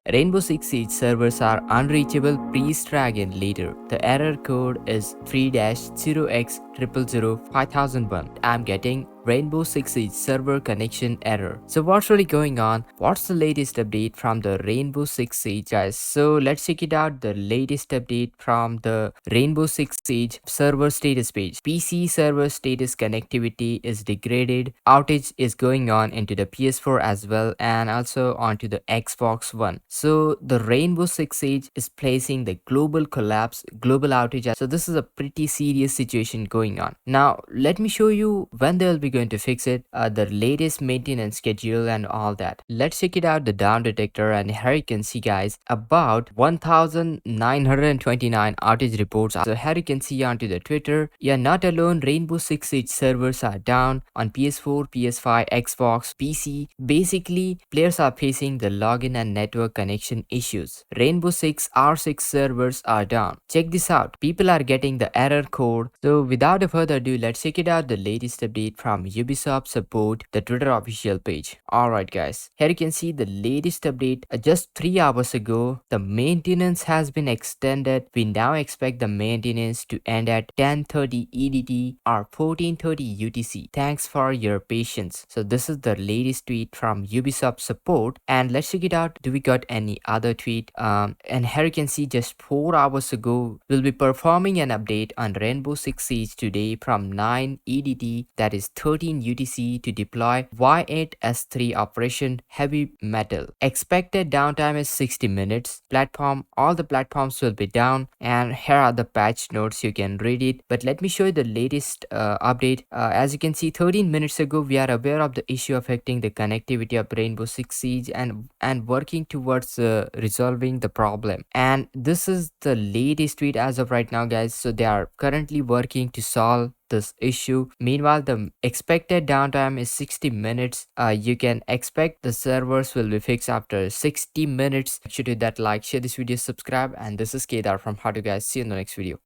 Rainbow Six Siege servers are unreachable. Please try again later. The error code is 3-0x005001. I'm getting Rainbow Six Siege server connection error. So what's really going on? What's the latest update from the Rainbow Six Siege, guys? So let's check it out. The latest update from the Rainbow Six Siege server status page. PC server status connectivity is degraded. Outage is going on into the PS4 as well, and also onto the Xbox One. So the Rainbow Six Siege is placing the global collapse, global outage. So this is a pretty serious situation going on. Now let me show you when they'll be going to fix it, the latest maintenance schedule and all that. Let's check it out, the down detector, and here you can see, guys, about 1929 outage reports. So here you can see onto the Twitter, you're not alone, Rainbow Six Siege servers are down on PS4, PS5, Xbox, PC. Basically, players are facing the login and network connection issues. Rainbow Six R6 servers are down. Check this out, people are getting the error code. So without further ado, let's check it out, the latest update from Ubisoft support, the Twitter official page. Alright guys, here you can see the latest update just 3 hours ago. The maintenance has been extended. We now expect the maintenance to end at 10:30 EDT or 14:30 UTC. Thanks for your patience. So this is the latest tweet from Ubisoft support, and let's check it out. Do we got any other tweet? And here you can see just 4 hours ago, we'll be performing an update on Rainbow Six Siege today from 9 EDT, that is 13 UTC, to deploy Y8S3 Operation Heavy Metal. Expected downtime is 60 minutes. All the platforms will be down, and here are the patch notes, you can read it. But let me show you the latest update. As you can see, 13 minutes ago, we are aware of the issue affecting the connectivity of Rainbow Six Siege and working towards resolving the problem. And this is the latest tweet as of right now, guys. So they are currently working to solve this issue. Meanwhile, the expected downtime is 60 minutes. You can expect the servers will be fixed after 60 minutes. Should hit that like, share this video, subscribe, and this is Kedar from How To Guys. See you in the next video.